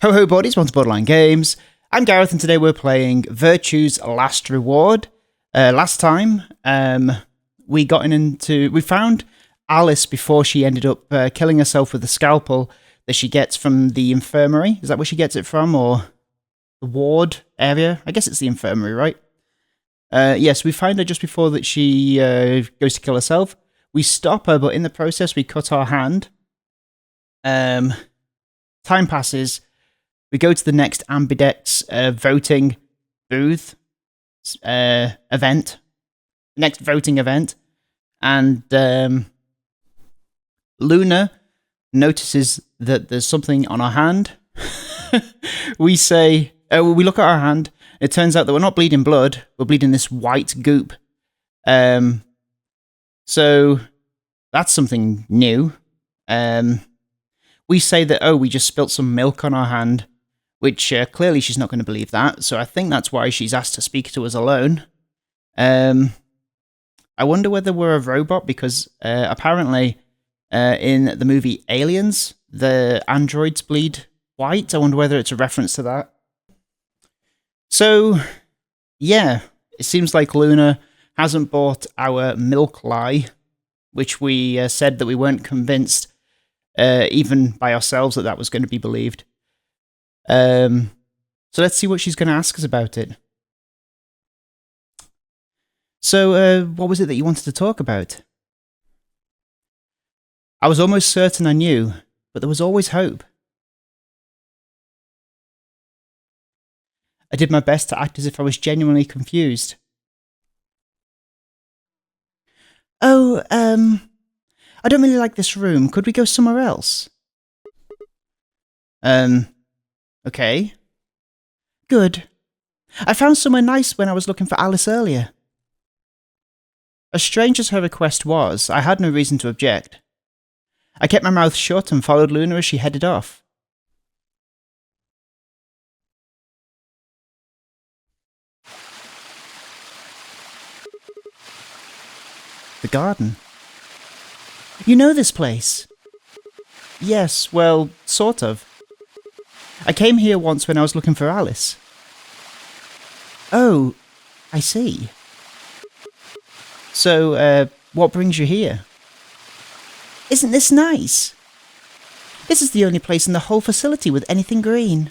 Ho ho buddies, welcome to Borderline Games. I'm Gareth and today we're playing Virtue's Last Reward. Last time, we found Alice before she ended up killing herself with the scalpel that she gets from the infirmary. Is that where she gets it from, or the ward area? I guess it's the infirmary, right? Yes, we find her just before that she goes to kill herself. We stop her, but in the process we cut our hand. Time passes. We go to the next Ambidex voting booth event. Next voting event. And Luna notices that there's something on our hand. We look at our hand. It turns out that we're not bleeding blood. We're bleeding this white goop. So that's something new. We say that, we just spilt some milk on our hand, which clearly she's not going to believe that. So I think that's why she's asked to speak to us alone. I wonder whether we're a robot, because apparently in the movie Aliens, the androids bleed white. I wonder whether it's a reference to that. So, yeah, it seems like Luna hasn't bought our milk lie, which we said that we weren't convinced, even by ourselves, that was going to be believed. So let's see what she's going to ask us about it. So, what was it that you wanted to talk about? I was almost certain I knew, but there was always hope. I did my best to act as if I was genuinely confused. Oh, I don't really like this room. Could we go somewhere else? Okay. Good. I found somewhere nice when I was looking for Alice earlier. As strange as her request was, I had no reason to object. I kept my mouth shut and followed Luna as she headed off. The garden. You know this place? Yes, well, sort of. I came here once when I was looking for Alice. Oh, I see. So, what brings you here? Isn't this nice? This is the only place in the whole facility with anything green.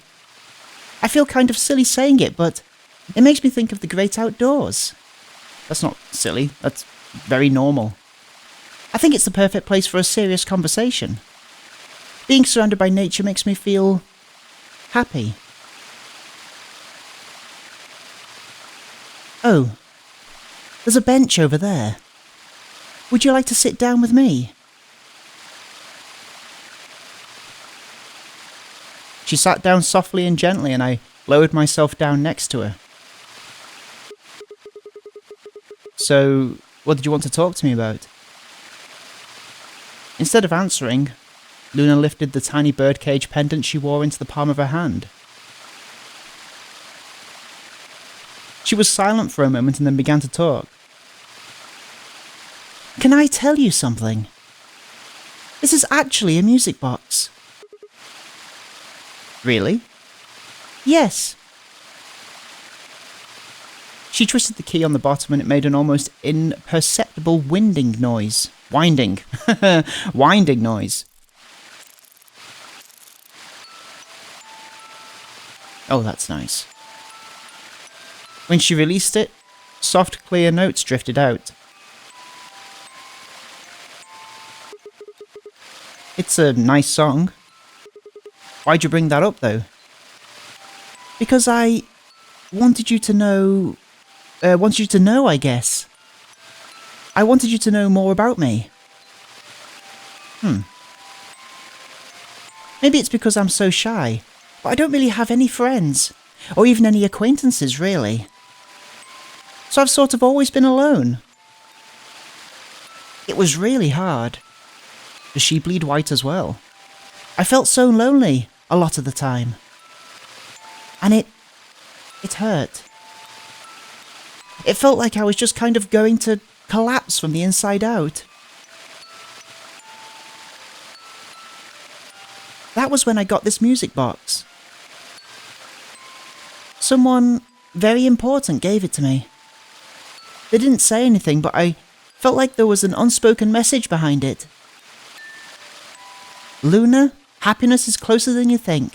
I feel kind of silly saying it, but it makes me think of the great outdoors. That's not silly, that's very normal. I think it's the perfect place for a serious conversation. Being surrounded by nature makes me feel happy. Oh, there's a bench over there. Would you like to sit down with me? She sat down softly and gently, and I lowered myself down next to her. So, what did you want to talk to me about? Instead of answering, Luna lifted the tiny birdcage pendant she wore into the palm of her hand. She was silent for a moment and then began to talk. Can I tell you something? This is actually a music box. Really? Yes. She twisted the key on the bottom and it made an almost imperceptible winding noise. Winding noise. Oh, that's nice. When she released it, soft, clear notes drifted out. It's a nice song. Why'd you bring that up, though? Because I wanted you to know... I guess. I wanted you to know more about me. Maybe it's because I'm so shy, but I don't really have any friends, or even any acquaintances, really. So I've sort of always been alone. It was really hard. Does she bleed white as well? I felt so lonely a lot of the time. And it hurt. It felt like I was just kind of going to collapse from the inside out. That was when I got this music box. Someone very important gave it to me. They didn't say anything, but I felt like there was an unspoken message behind it. Luna, happiness is closer than you think.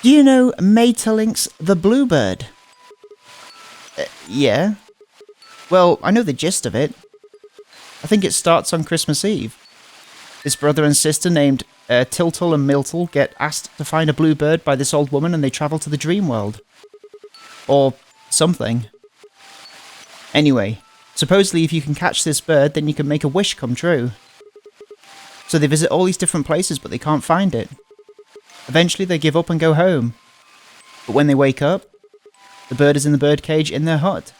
Do you know Maeterlinck's The Bluebird? Yeah. Well, I know the gist of it. I think it starts on Christmas Eve. This brother and sister named Tiltle and Miltle get asked to find a bluebird by this old woman and they travel to the dream world. Or something. Anyway, supposedly if you can catch this bird, then you can make a wish come true. So they visit all these different places, but they can't find it. Eventually they give up and go home. But when they wake up, the bird is in the birdcage in their hut.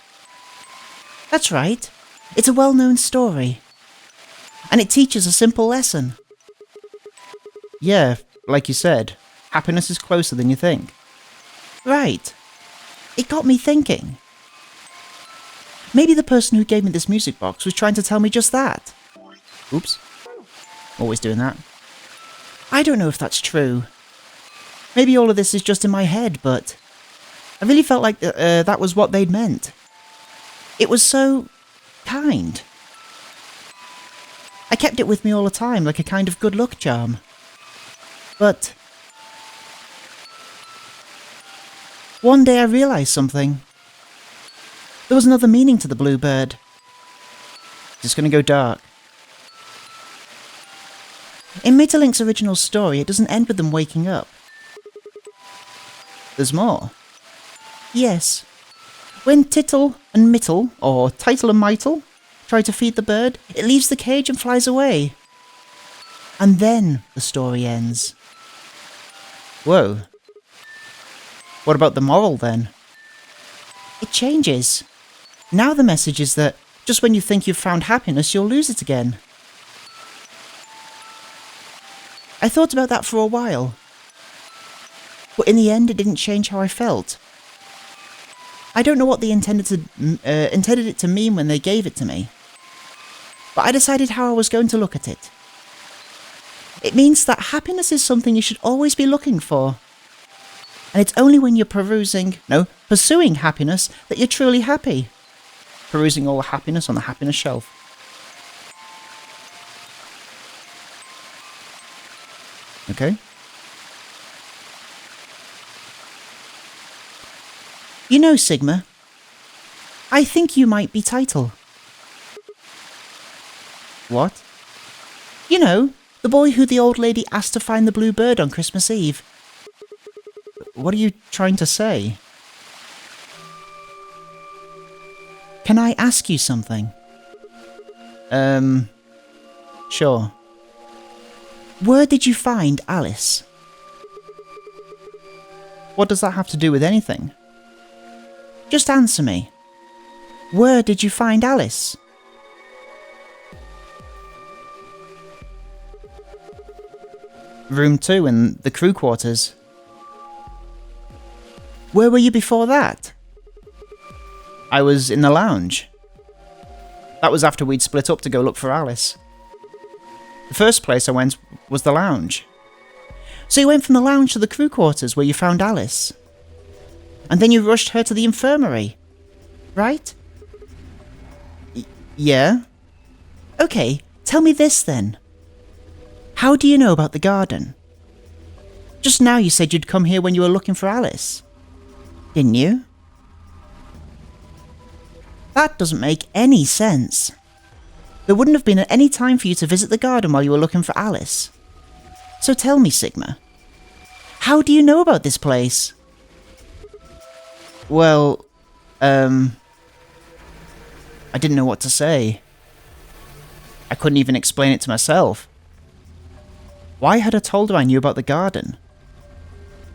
That's right. It's a well-known story. And it teaches a simple lesson. Yeah, like you said, happiness is closer than you think. Right. It got me thinking. Maybe the person who gave me this music box was trying to tell me just that. Oops. Always doing that. I don't know if that's true. Maybe all of this is just in my head, but I really felt like that was what they'd meant. It was so kind. I kept it with me all the time, like a kind of good luck charm. But one day I realised something. There was another meaning to the bluebird. Just gonna go dark. In Maeterlinck's original story, it doesn't end with them waking up. There's more. Yes. When Tittle and Mittle, or Title and Mytle, try to feed the bird, it leaves the cage and flies away. And then the story ends. Whoa. What about the moral then? It changes. Now the message is that just when you think you've found happiness, you'll lose it again. I thought about that for a while. But in the end, it didn't change how I felt. I don't know what they intended it to mean when they gave it to me. But I decided how I was going to look at it. It means that happiness is something you should always be looking for. And it's only when you're pursuing happiness that you're truly happy. Perusing all the happiness on the happiness shelf. Okay. You know, Sigma, I think you might be Title. What? You know, the boy who the old lady asked to find the blue bird on Christmas Eve. What are you trying to say? Can I ask you something? Sure. Where did you find Alice? What does that have to do with anything? Just answer me. Where did you find Alice? Room 2 in the crew quarters. Where were you before that? I was in the lounge. That was after we'd split up to go look for Alice. The first place I went was the lounge. So you went from the lounge to the crew quarters where you found Alice. And then you rushed her to the infirmary, right? Yeah? Okay, tell me this then. How do you know about the garden? Just now you said you'd come here when you were looking for Alice. Didn't you? That doesn't make any sense. There wouldn't have been any time for you to visit the garden while you were looking for Alice. So tell me, Sigma, how do you know about this place? Well, I didn't know what to say. I couldn't even explain it to myself. Why had I told her I knew about the garden?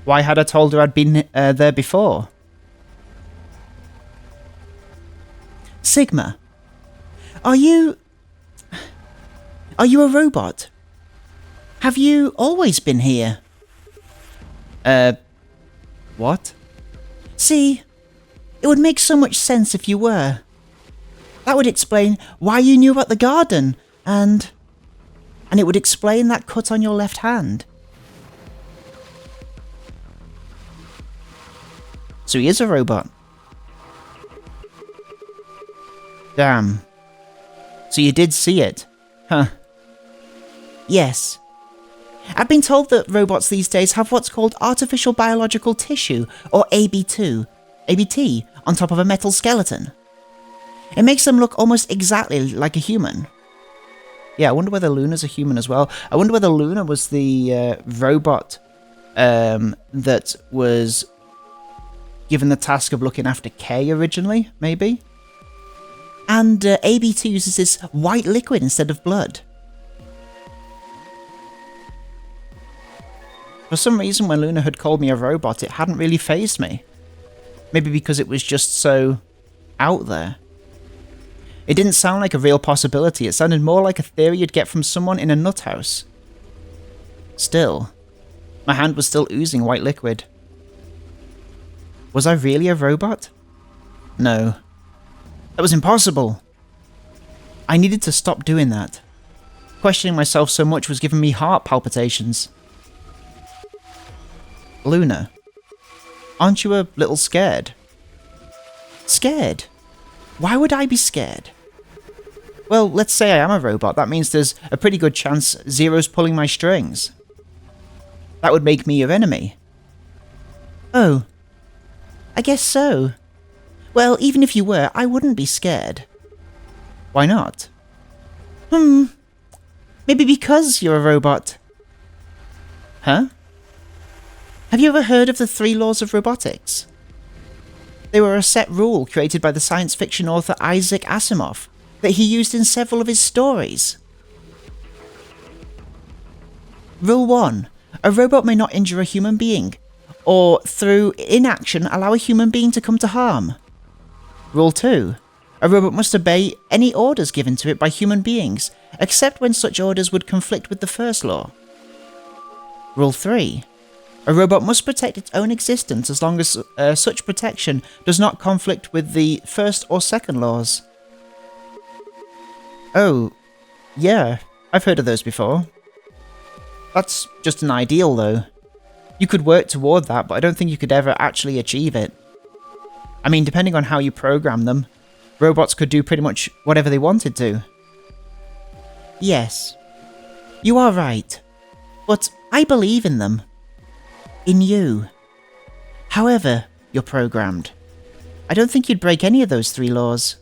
Why had I told her I'd been there before? Sigma, are you a robot? Have you always been here? What? See, it would make so much sense if you were. That would explain why you knew about the garden, and it would explain that cut on your left hand. So he is a robot. Damn. So you did see it? Huh. Yes. I've been told that robots these days have what's called artificial biological tissue, or ABT, on top of a metal skeleton. It makes them look almost exactly like a human. Yeah, I wonder whether Luna's a human as well. I wonder whether Luna was the robot that was given the task of looking after Kay originally, maybe? And ABT uses this white liquid instead of blood. For some reason, when Luna had called me a robot, it hadn't really fazed me. Maybe because it was just so out there. It didn't sound like a real possibility. It sounded more like a theory you'd get from someone in a nut house. Still, my hand was still oozing white liquid. Was I really a robot? No. That was impossible. I needed to stop doing that. Questioning myself so much was giving me heart palpitations. Luna, aren't you a little scared? Scared? Why would I be scared? Well, let's say I am a robot. That means there's a pretty good chance Zero's pulling my strings. That would make me your enemy. Oh. I guess so. Well, even if you were, I wouldn't be scared. Why not? Maybe because you're a robot. Huh? Have you ever heard of the 3 laws of robotics? They were a set rule created by the science fiction author Isaac Asimov that he used in several of his stories. Rule 1. A robot may not injure a human being, or through inaction allow a human being to come to harm. Rule 2. A robot must obey any orders given to it by human beings, except when such orders would conflict with the first law. Rule 3. A robot must protect its own existence as long as such protection does not conflict with the first or second laws. Oh, yeah, I've heard of those before. That's just an ideal, though. You could work toward that, but I don't think you could ever actually achieve it. I mean, depending on how you program them, robots could do pretty much whatever they wanted to. Yes, you are right, but I believe in them. In you. However you're programmed. I don't think you'd break any of those 3 laws.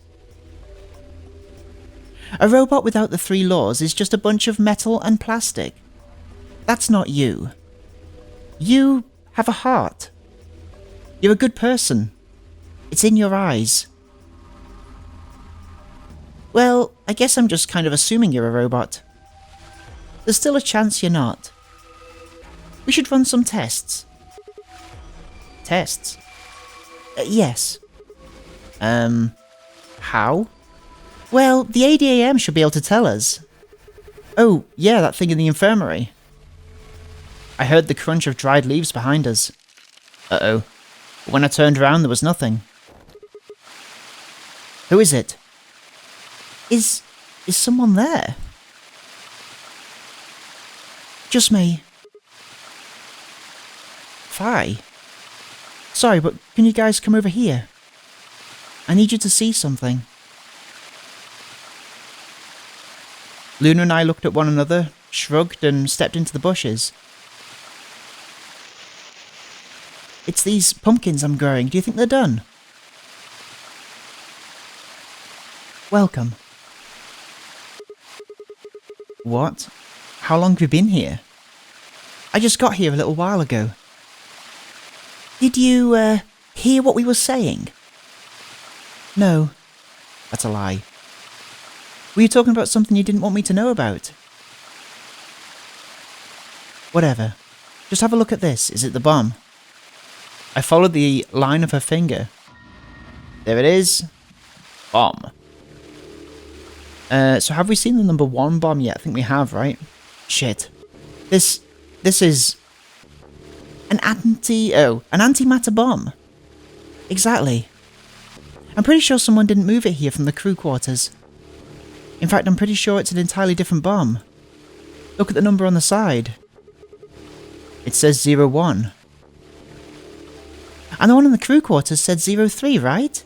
A robot without the 3 laws is just a bunch of metal and plastic. That's not you. You have a heart. You're a good person. It's in your eyes. Well, I guess I'm just kind of assuming you're a robot. There's still a chance you're not. We should run some tests. Tests? Yes. How? Well, the ADAM should be able to tell us. Oh, yeah, that thing in the infirmary. I heard the crunch of dried leaves behind us. Uh-oh. But when I turned around, there was nothing. Who is it? Is someone there? Just me. Fi. Sorry, but can you guys come over here? I need you to see something. Luna and I looked at one another, shrugged, and stepped into the bushes. It's these pumpkins I'm growing. Do you think they're done? Welcome. What? How long have you been here? I just got here a little while ago. Did you, hear what we were saying? No. That's a lie. Were you talking about something you didn't want me to know about? Whatever. Just have a look at this. Is it the bomb? I followed the line of her finger. There it is. Bomb. So have we seen the number 1 bomb yet? I think we have, right? Shit. This is... an antimatter bomb. Exactly. I'm pretty sure someone didn't move it here from the crew quarters. In fact, I'm pretty sure it's an entirely different bomb. Look at the number on the side. It says 01. And the one in the crew quarters said 03, right?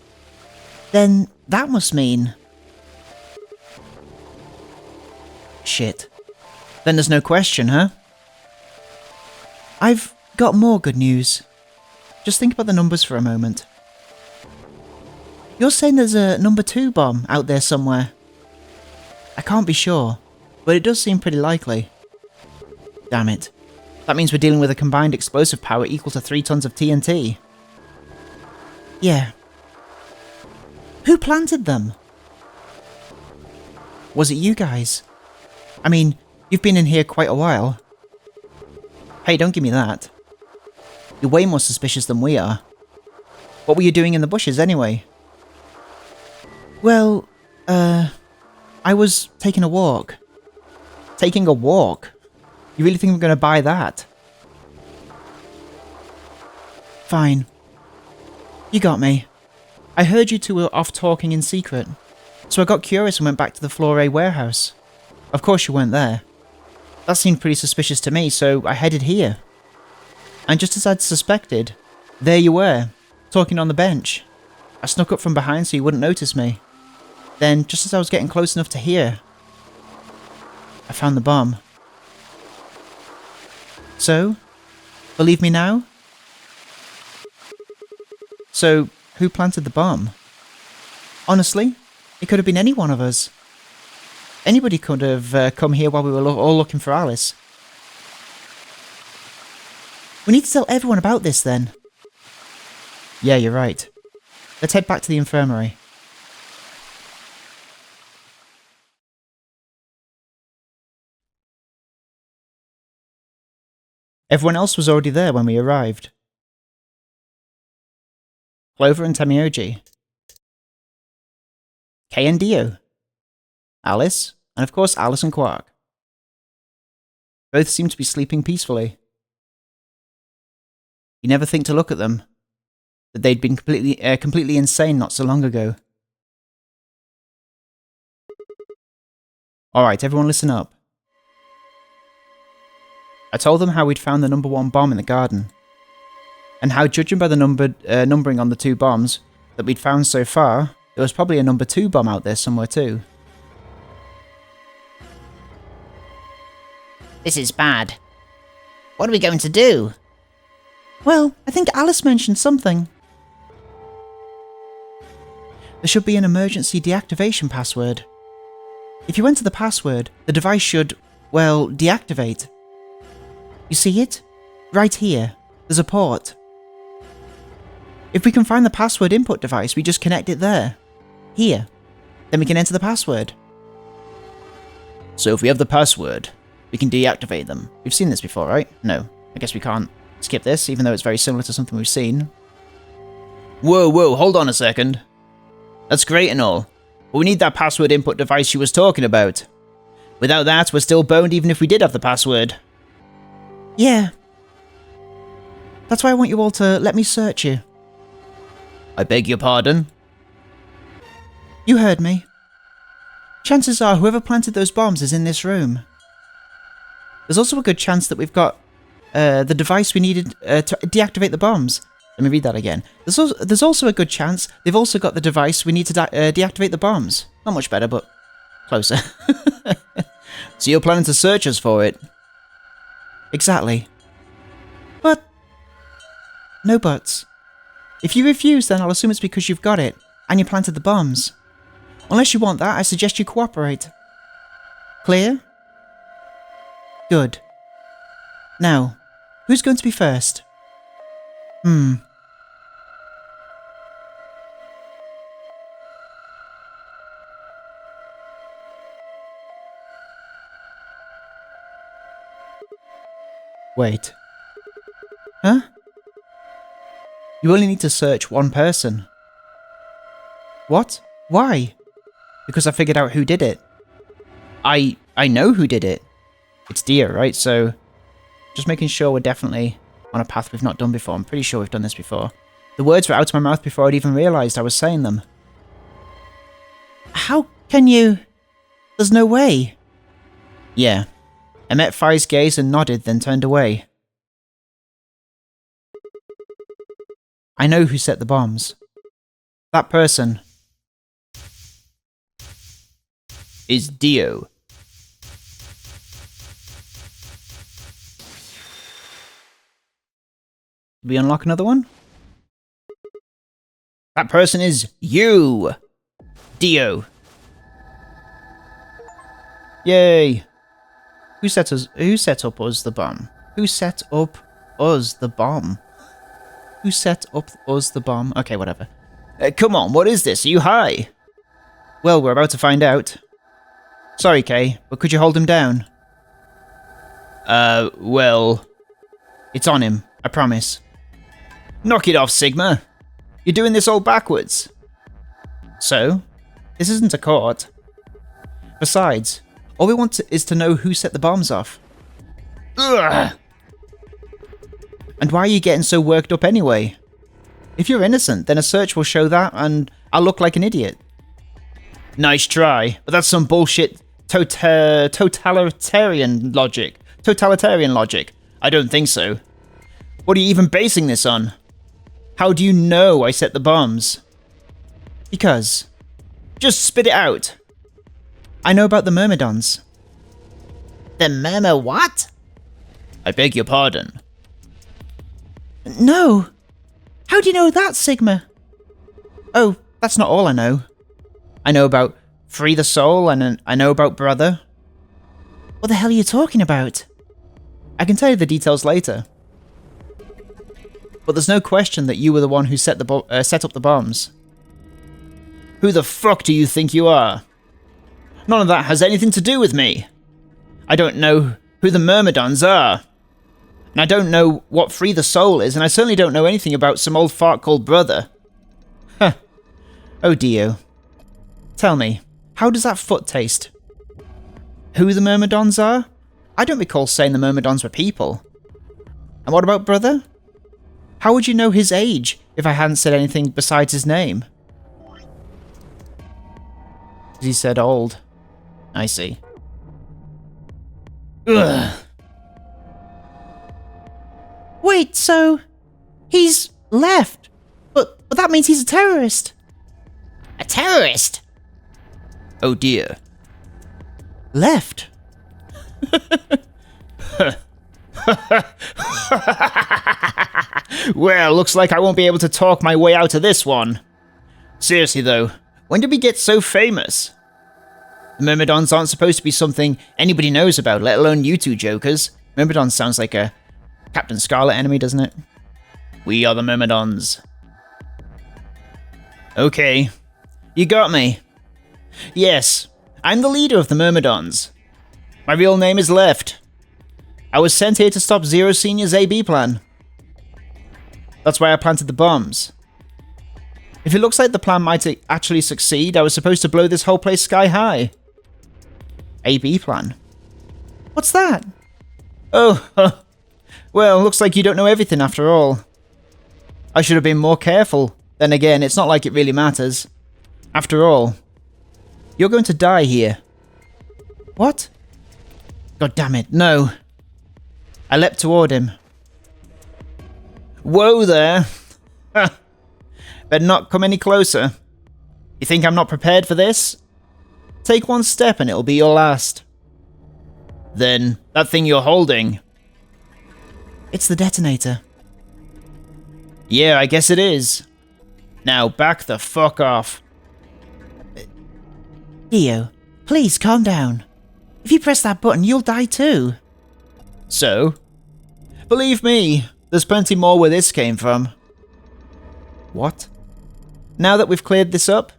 Then that must mean... Shit. Then there's no question, huh? I've got more good news. Just think about the numbers for a moment. You're saying there's a number 2 bomb out there somewhere. I can't be sure, but it does seem pretty likely. Damn it. That means we're dealing with a combined explosive power equal to 3 tons of TNT. Yeah. Who planted them? Was it you guys? I mean, you've been in here quite a while. Hey, don't give me that. You're way more suspicious than we are. What were you doing in the bushes anyway? Well, I was taking a walk. Taking a walk? You really think I'm going to buy that? Fine. You got me. I heard you two were off talking in secret, so I got curious and went back to the Flore warehouse. Of course you weren't there. That seemed pretty suspicious to me, so I headed here. And just as I'd suspected, there you were, talking on the bench. I snuck up from behind so you wouldn't notice me. Then, just as I was getting close enough to hear, I found the bomb. So, believe me now? So, who planted the bomb? Honestly, it could have been any one of us. Anybody could have come here while we were all looking for Alice. We need to tell everyone about this then. Yeah, you're right. Let's head back to the infirmary. Everyone else was already there when we arrived. Clover and Temioji. Kay and Dio. Alice, and of course Alice and Quark. Both seemed to be sleeping peacefully. You never think to look at them, that they'd been completely insane not so long ago. Alright, everyone listen up. I told them how we'd found the number 1 bomb in the garden, and how, judging by the numbering on the 2 bombs that we'd found so far, there was probably a number 2 bomb out there somewhere too. This is bad. What are we going to do? Well, I think Alice mentioned something. There should be an emergency deactivation password. If you enter the password, the device should, well, deactivate. You see it? Right here. There's a port. If we can find the password input device, we just connect it there. Here. Then we can enter the password. So if we have the password, we can deactivate them. We've seen this before, right? No. I guess we can't skip this, even though it's very similar to something we've seen. Whoa, hold on a second. That's great and all, but we need that password input device she was talking about. Without that, we're still boned even if we did have the password. Yeah. That's why I want you all to let me search you. I beg your pardon? You heard me. Chances are whoever planted those bombs is in this room. There's also a good chance that we've got the device we needed to deactivate the bombs. Let me read that again. There's also a good chance they've also got the device we need to deactivate the bombs. Not much better, but closer. So you're planning to search us for it? Exactly. But... no buts. If you refuse, then I'll assume it's because you've got it, and you planted the bombs. Unless you want that, I suggest you cooperate. Clear? Good. Now, who's going to be first? Wait. Huh? You only need to search one person. What? Why? Because I figured out who did it. I know who did it. It's Dia, right? So, just making sure we're definitely on a path we've not done before. I'm pretty sure we've done this before. The words were out of my mouth before I'd even realised I was saying them. How can you... There's no way. Yeah. I met Fi's gaze and nodded, then turned away. I know who set the bombs. That person is Dio. Did we unlock another one? That person is you, Dio. Yay! Who set up us the bomb? Who set up us the bomb? Who set up us the bomb? Okay, whatever. Come on, what is this? Are you high? Well, we're about to find out. Sorry, Kay, but could you hold him down? Well... It's on him, I promise. Knock it off, Sigma. You're doing this all backwards. So? This isn't a court. Besides, all we want is to know who set the bombs off. Ugh! And why are you getting so worked up anyway? If you're innocent, then a search will show that, and I'll look like an idiot. Nice try, but that's some bullshit totalitarian logic. Totalitarian logic. I don't think so. What are you even basing this on? How do you know I set the bombs? Because. Just spit it out. I know about the Myrmidons. The Murmur what? I beg your pardon. No. How do you know that, Sigma? Oh, that's not all I know. I know about Free the Soul, and I know about Brother. What the hell are you talking about? I can tell you the details later. But there's no question that you were the one who set up the bombs. Who the fuck do you think you are? None of that has anything to do with me. I don't know who the Myrmidons are. And I don't know what Free the Soul is, and I certainly don't know anything about some old fart called Brother. Huh. Oh, Dio. Tell me, how does that foot taste? Who the Myrmidons are? I don't recall saying the Myrmidons were people. And what about Brother? How would you know his age if I hadn't said anything besides his name? He said old. I see. Ugh. Wait, so he's left, but that means he's a terrorist. A terrorist? Oh dear. Left. Well, looks like I won't be able to talk my way out of this one. Seriously though, when did we get so famous? The Myrmidons aren't supposed to be something anybody knows about, let alone you two jokers. Myrmidons sounds like a Captain Scarlet enemy, doesn't it? We are the Myrmidons. Okay. You got me. Yes, I'm the leader of the Myrmidons. My real name is Left. I was sent here to stop Zero Senior's AB plan. That's why I planted the bombs. If it looks like the plan might actually succeed, I was supposed to blow this whole place sky high. AB plan? What's that? Oh, well, looks like you don't know everything after all. I should have been more careful. Then again, it's not like it really matters. After all, you're going to die here. What? God damn it, no. I leapt toward him. Whoa there. Better not come any closer. You think I'm not prepared for this? Take one step and it'll be your last. Then, that thing you're holding. It's the detonator. Yeah, I guess it is. Now back the fuck off. Dio, please calm down. If you press that button, you'll die too. So? Believe me, there's plenty more where this came from. What? Now that we've cleared this up,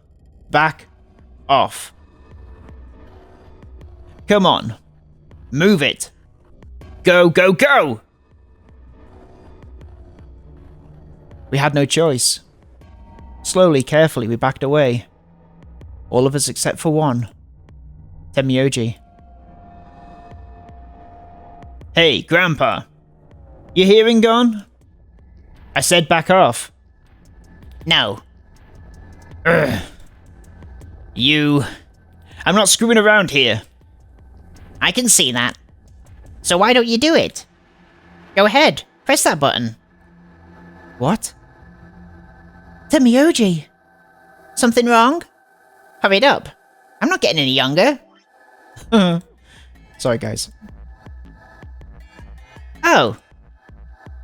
back off. Come on. Move it. Go, go, go! We had no choice. Slowly, carefully, we backed away. All of us except for one. Tenmyoji. Hey, Grandpa. Your hearing gone? I said back off. No. Ugh. I'm not screwing around here. I can see that. So why don't you do it? Go ahead, press that button. What? Temioji! Something wrong? Hurry it up. I'm not getting any younger. Sorry, guys. Oh.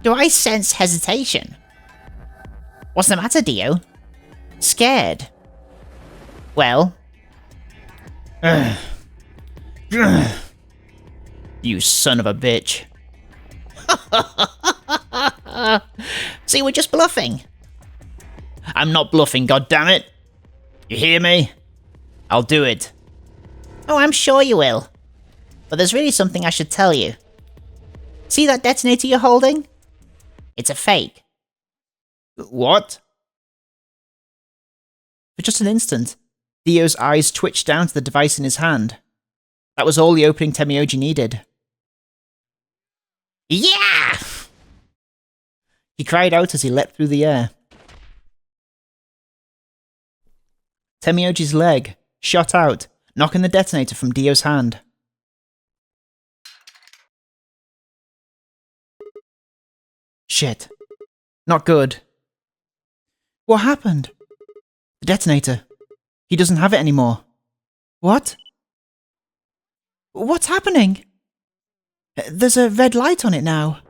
Do I sense hesitation? What's the matter, Dio? Scared. Well. You son of a bitch. See, we're just bluffing. I'm not bluffing, goddammit. You hear me? I'll do it. Oh, I'm sure you will. But there's really something I should tell you. See that detonator you're holding? It's a fake. What? For just an instant, Dio's eyes twitched down to the device in his hand. That was all the opening Temioji needed. Yeah! He cried out as he leapt through the air. Temioji's leg shot out, knocking the detonator from Dio's hand. Shit. Not good. What happened? The detonator. He doesn't have it anymore. What? What's happening? There's a red light on it now.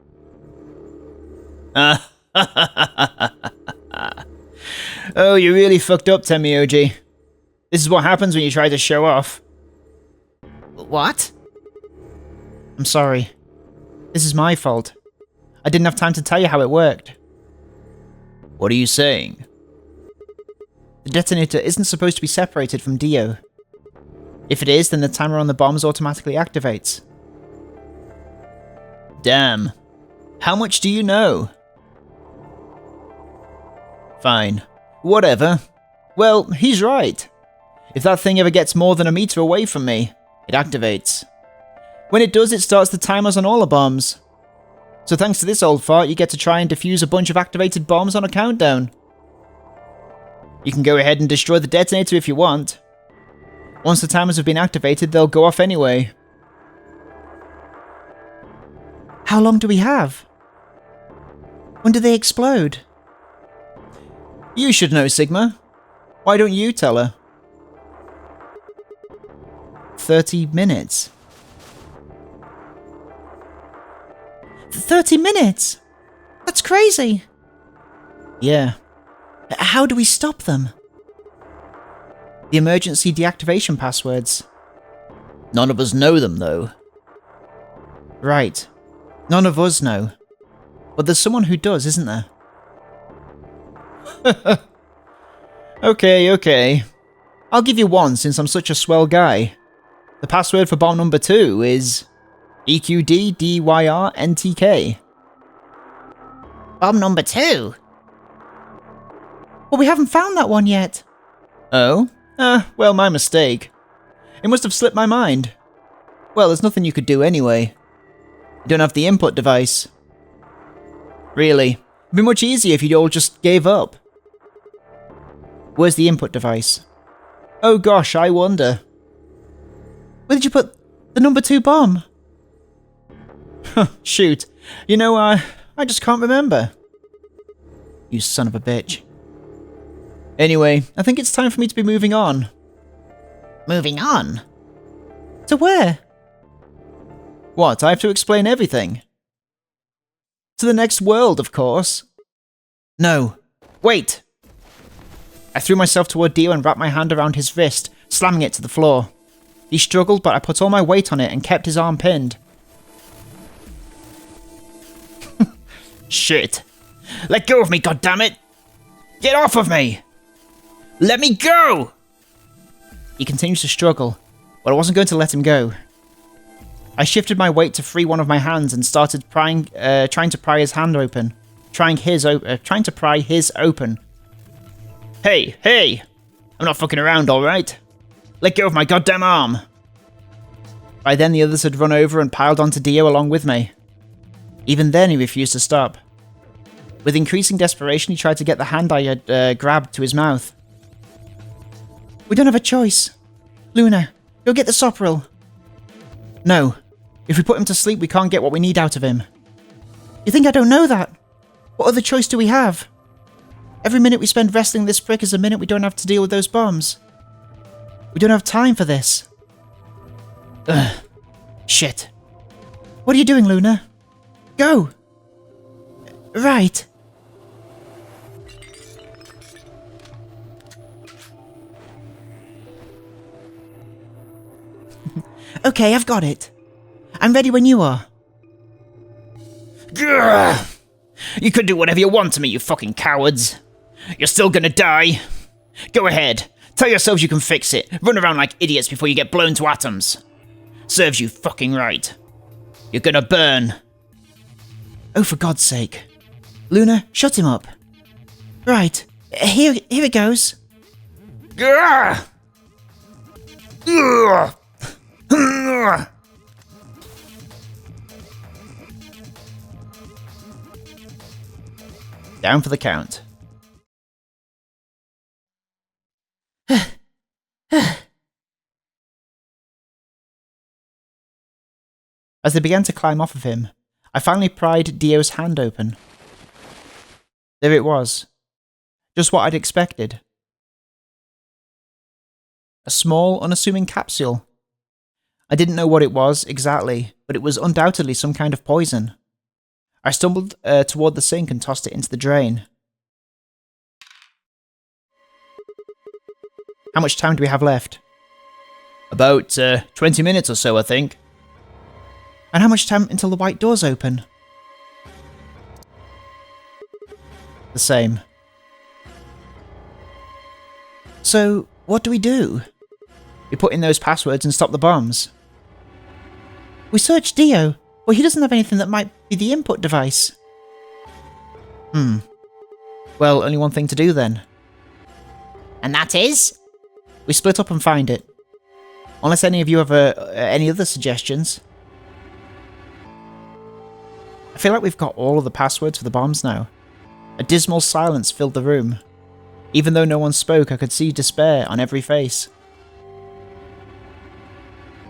Oh, you really fucked up, Temioji. This is what happens when you try to show off. What? I'm sorry. This is my fault. I didn't have time to tell you how it worked. What are you saying? The detonator isn't supposed to be separated from Dio. If it is, then the timer on the bombs automatically activates. Damn. How much do you know? Fine. Whatever. Well, he's right. If that thing ever gets more than a meter away from me, it activates. When it does, it starts the timers on all the bombs. So thanks to this old fart, you get to try and defuse a bunch of activated bombs on a countdown. You can go ahead and destroy the detonator if you want. Once the timers have been activated, they'll go off anyway. How long do we have? When do they explode? You should know, Sigma. Why don't you tell her? 30 minutes. 30 minutes? That's crazy. Yeah. How do we stop them? The emergency deactivation passwords. None of us know them, though. Right. None of us know. But there's someone who does, isn't there? Okay. I'll give you one since I'm such a swell guy. The password for bomb number 2 is EQDDYRNTK. Bomb number 2? Well, we haven't found that one yet. Oh? Well, my mistake. It must have slipped my mind. Well, there's nothing you could do anyway. You don't have the input device. Really, it'd be much easier if you all just gave up. Where's the input device? Oh gosh, I wonder. Where did you put the number 2 bomb? Shoot. You know, I just can't remember. You son of a bitch. Anyway, I think it's time for me to be moving on. Moving on? To where? What, I have to explain everything? To the next world, of course. No. Wait! I threw myself toward Dio and wrapped my hand around his wrist, slamming it to the floor. He struggled, but I put all my weight on it and kept his arm pinned. Shit. Let go of me, goddammit! Get off of me! Let me go! He continues to struggle, but I wasn't going to let him go. I shifted my weight to free one of my hands and started trying to pry his hand open. Trying to pry his open. Hey! I'm not fucking around, alright? Let go of my goddamn arm! By then the others had run over and piled onto Dio along with me. Even then he refused to stop. With increasing desperation he tried to get the hand I had grabbed to his mouth. We don't have a choice. Luna, go get the Sopril. No. If we put him to sleep, we can't get what we need out of him. You think I don't know that? What other choice do we have? Every minute we spend wrestling this prick is a minute we don't have to deal with those bombs. We don't have time for this. Ugh. Shit. What are you doing, Luna? Go! Right. Okay, I've got it. I'm ready when you are. Grr! You could do whatever you want to me, you fucking cowards. You're still gonna die. Go ahead. Tell yourselves you can fix it. Run around like idiots before you get blown to atoms. Serves you fucking right. You're gonna burn. Oh, for God's sake. Luna, shut him up. Right. Here it goes. Grr! Grr! Grr! Down for the count. As they began to climb off of him, I finally pried Dio's hand open. There it was. Just what I'd expected. A small, unassuming capsule. I didn't know what it was exactly, but it was undoubtedly some kind of poison. I stumbled toward the sink and tossed it into the drain. How much time do we have left? About 20 minutes or so, I think. And how much time until the white doors open? The same. So, what do? We put in those passwords and stop the bombs. We searched Dio. Well, he doesn't have anything that might be the input device. Well, only one thing to do then. And that is? We split up and find it. Unless any of you have any other suggestions. I feel like we've got all of the passwords for the bombs now. A dismal silence filled the room. Even though no one spoke, I could see despair on every face.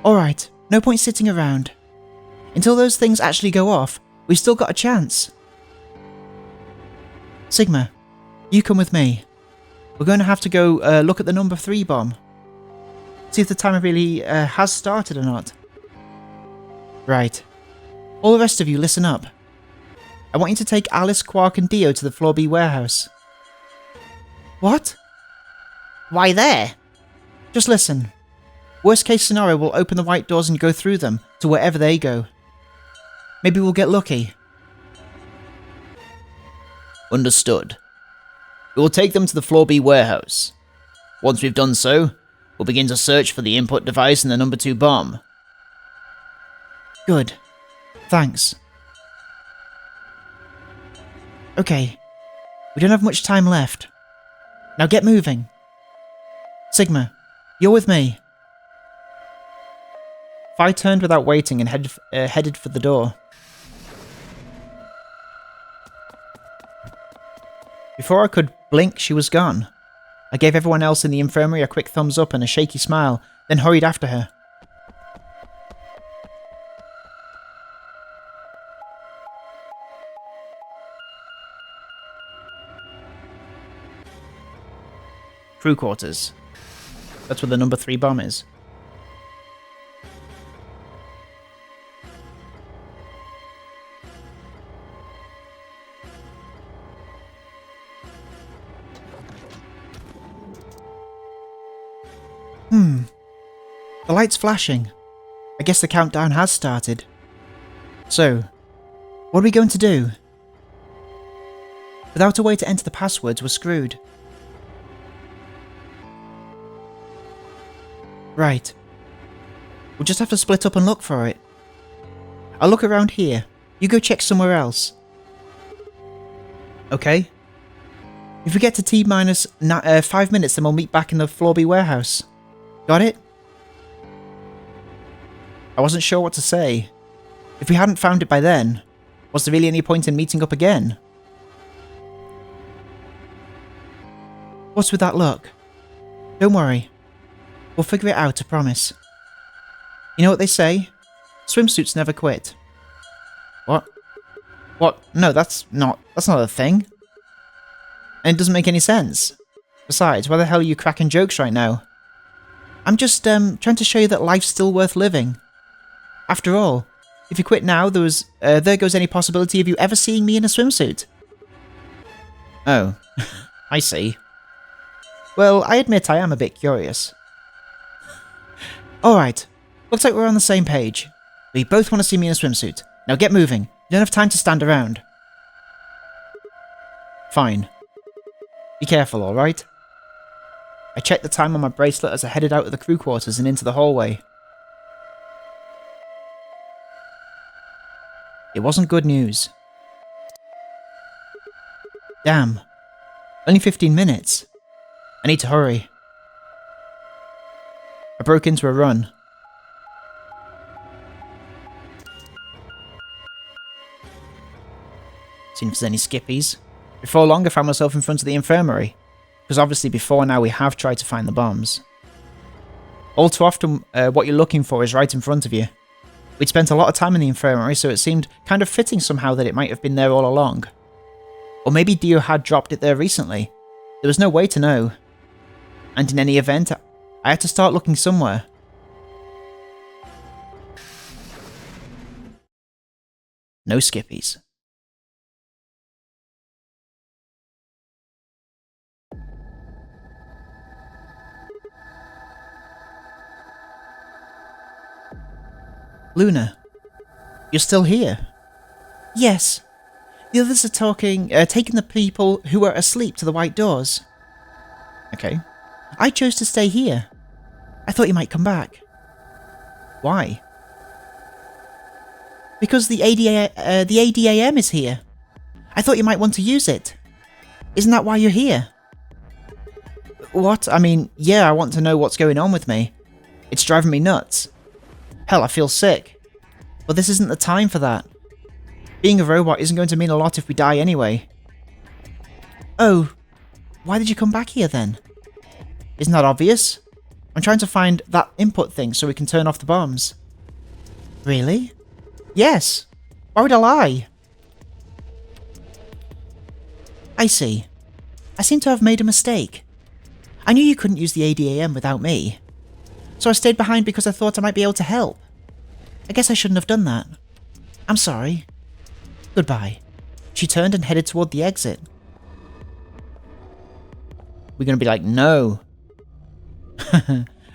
Alright, no point sitting around. Until those things actually go off, we've still got a chance. Sigma, you come with me. We're going to have to go look at the number 3 bomb. See if the timer really has started or not. Right. All the rest of you, listen up. I want you to take Alice, Quark and Dio to the Floor B warehouse. What? Why there? Just listen. Worst case scenario, we'll open the white doors and go through them to wherever they go. Maybe we'll get lucky. Understood. We will take them to the Floor B warehouse. Once we've done so, we'll begin to search for the input device and the number 2 bomb. Good. Thanks. Okay. We don't have much time left. Now get moving. Sigma, you're with me. Phi turned without waiting and headed for the door. Before I could blink, she was gone. I gave everyone else in the infirmary a quick thumbs up and a shaky smile, then hurried after her. Crew quarters. That's where the number 3 bomb is. The light's flashing. I guess the countdown has started. So, what are we going to do? Without a way to enter the passwords, we're screwed. Right. We'll just have to split up and look for it. I'll look around here. You go check somewhere else. Okay. If we get to T-minus 5 minutes, then we'll meet back in the Floor B warehouse. Got it? I wasn't sure what to say. If we hadn't found it by then, was there really any point in meeting up again? What's with that look? Don't worry. We'll figure it out, I promise. You know what they say? Swimsuits never quit. What? What? No, that's not a thing. And it doesn't make any sense. Besides, why the hell are you cracking jokes right now? I'm just trying to show you that life's still worth living. After all, if you quit now, there goes any possibility of you ever seeing me in a swimsuit. Oh, I see. Well, I admit I am a bit curious. Alright, looks like we're on the same page. We both want to see me in a swimsuit. Now get moving. You don't have time to stand around. Fine. Be careful, alright? I checked the time on my bracelet as I headed out of the crew quarters and into the hallway. It wasn't good news. Damn. Only 15 minutes. I need to hurry. I broke into a run. Seeing if there's any skippies. Before long, I found myself in front of the infirmary. Because obviously before now we have tried to find the bombs. All too often, what you're looking for is right in front of you. We'd spent a lot of time in the infirmary, so it seemed kind of fitting somehow that it might have been there all along. Or maybe Dio had dropped it there recently. There was no way to know. And in any event, I had to start looking somewhere. No skippies. Luna, you're still here? Yes. The others are taking the people who are asleep to the white doors. Okay. I chose to stay here. I thought you might come back. Why? Because the ADAM is here. I thought you might want to use it. Isn't that why you're here? What? I mean, yeah, I want to know what's going on with me. It's driving me nuts. Hell, I feel sick. But this isn't the time for that. Being a robot isn't going to mean a lot if we die anyway. Oh, why did you come back here then? Isn't that obvious? I'm trying to find that input thing so we can turn off the bombs. Really? Yes. Why would I lie? I see. I seem to have made a mistake. I knew you couldn't use the ADAM without me. So I stayed behind because I thought I might be able to help. I guess I shouldn't have done that. I'm sorry. Goodbye. She turned and headed toward the exit. We're gonna be like, no.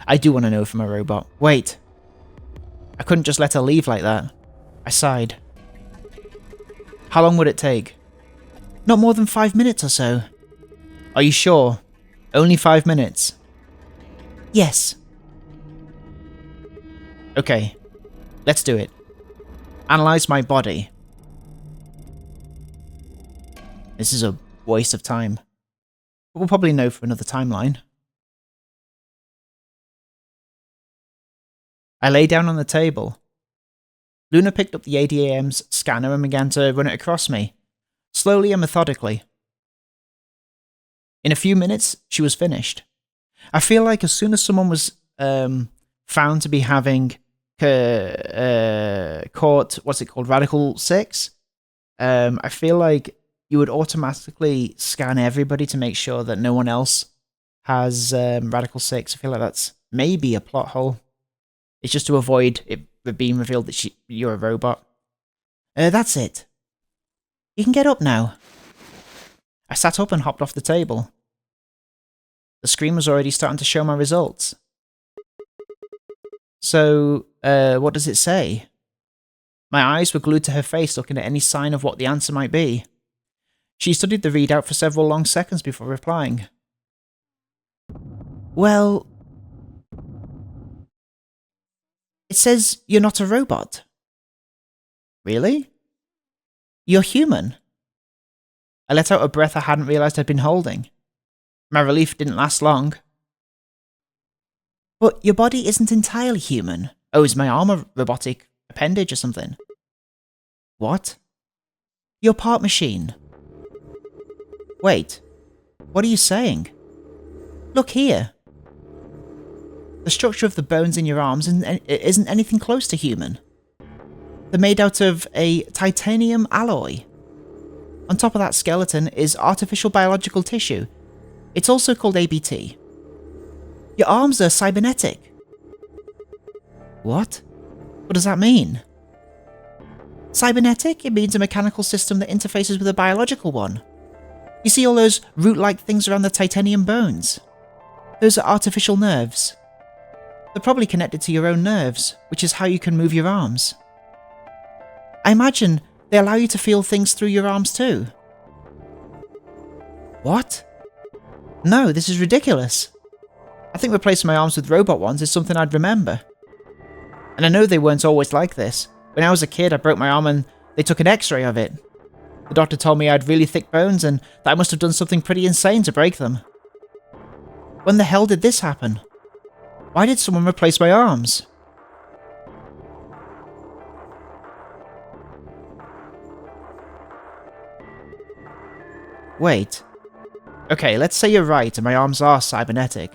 I do want to know from a robot. Wait. I couldn't just let her leave like that. I sighed. How long would it take? Not more than 5 minutes or so. Are you sure? Only 5 minutes? Yes. Okay. Let's do it. Analyze my body. This is a waste of time. But we'll probably know for another timeline. I lay down on the table. Luna picked up the ADAM's scanner and began to run it across me, slowly and methodically. In a few minutes, she was finished. I feel like as soon as someone was found to be having caught, what's it called, Radical 6, I feel like you would automatically scan everybody to make sure that no one else has Radical 6. I feel like that's maybe a plot hole. It's just to avoid it being revealed that you're a robot. That's it. You can get up now. I sat up and hopped off the table. The screen was already starting to show my results. So, what does it say? My eyes were glued to her face, looking at any sign of what the answer might be. She studied the readout for several long seconds before replying. Well, it says you're not a robot. Really? You're human. I let out a breath I hadn't realised I'd been holding. My relief didn't last long. But your body isn't entirely human. Oh, is my arm a robotic appendage or something? What? You're part machine. Wait, what are you saying? Look here. The structure of the bones in your arms isn't anything close to human. They're made out of a titanium alloy. On top of that skeleton is artificial biological tissue. It's also called ABT. Your arms are cybernetic. What? What does that mean? Cybernetic? It means a mechanical system that interfaces with a biological one. You see all those root-like things around the titanium bones? Those are artificial nerves. They're probably connected to your own nerves, which is how you can move your arms. I imagine they allow you to feel things through your arms too. What? No, this is ridiculous. I think replacing my arms with robot ones is something I'd remember. And I know they weren't always like this. When I was a kid, I broke my arm and they took an x-ray of it. The doctor told me I had really thick bones and that I must have done something pretty insane to break them. When the hell did this happen? Why did someone replace my arms? Wait. Okay, let's say you're right and my arms are cybernetic.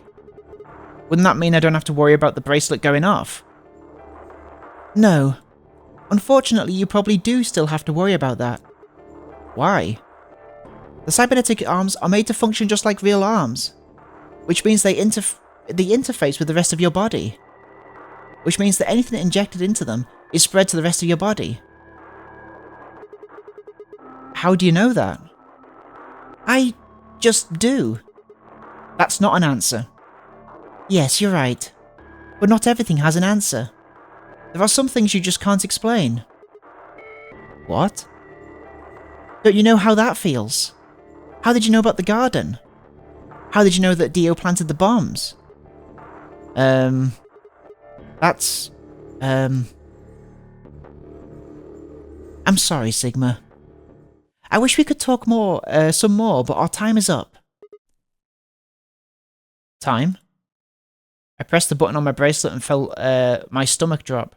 Wouldn't that mean I don't have to worry about the bracelet going off? No. Unfortunately, you probably do still have to worry about that. Why? The cybernetic arms are made to function just like real arms, which means they interface with the rest of your body, which means that anything injected into them is spread to the rest of your body. How do you know that? I just do. That's not an answer. Yes, you're right. But not everything has an answer. There are some things you just can't explain. What? Don't you know how that feels? How did you know about the garden? How did you know that Dio planted the bombs? I'm sorry, Sigma. I wish we could talk some more, but our time is up. Time? I pressed the button on my bracelet and felt my stomach drop.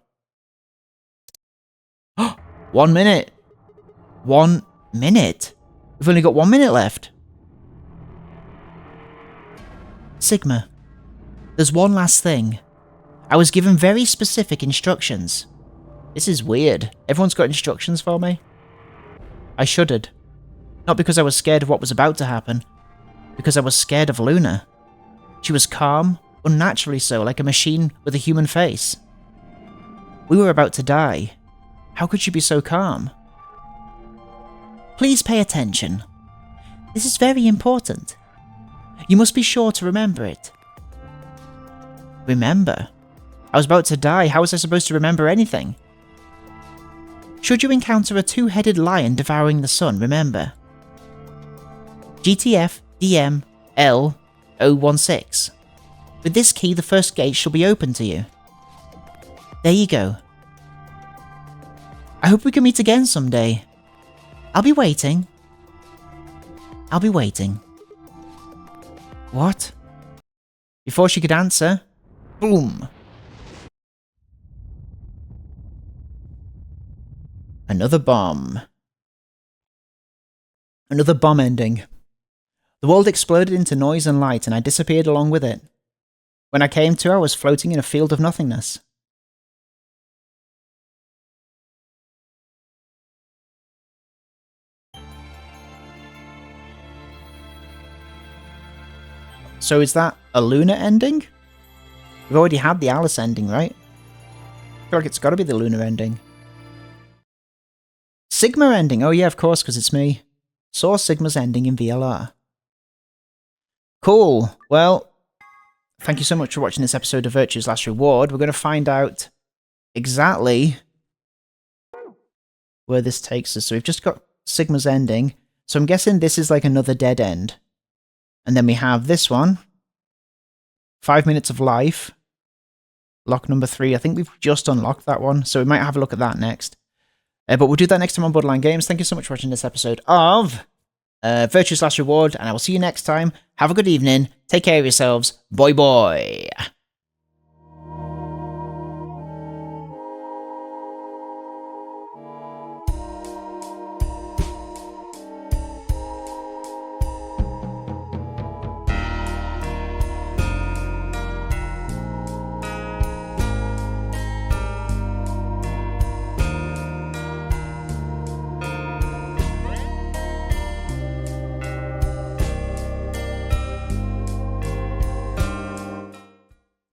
1 minute! 1 minute? We've only got 1 minute left. Sigma, there's one last thing. I was given very specific instructions. This is weird. Everyone's got instructions for me? I shuddered. Not because I was scared of what was about to happen, because I was scared of Luna. She was calm, unnaturally so, like a machine with a human face. We were about to die. How could she be so calm? Please pay attention. This is very important. You must be sure to remember it. Remember? I was about to die. How was I supposed to remember anything? Should you encounter a two-headed lion devouring the sun, remember. GTF DM L 016. With this key, the first gate shall be open to you. There you go. I hope we can meet again someday. I'll be waiting. I'll be waiting. What? Before she could answer, boom. Another bomb. Another bomb ending. The world exploded into noise and light, and I disappeared along with it. When I came to, I was floating in a field of nothingness. So is that a Luna ending? We've already had the Alice ending, right? I feel like it's got to be the Luna ending. Sigma ending. Oh yeah, of course, because it's me. Saw Sigma's ending in VLR. Cool. Well, thank you so much for watching this episode of Virtue's Last Reward. We're going to find out exactly where this takes us. So we've just got Sigma's ending. So I'm guessing this is like another dead end. And then we have this one. 5 minutes of life. Lock number 3. I think we've just unlocked that one. So we might have a look at that next. But we'll do that next time on Borderline Games. Thank you so much for watching this episode of Virtue's Last Reward. And I will see you next time. Have a good evening. Take care of yourselves. Bye bye.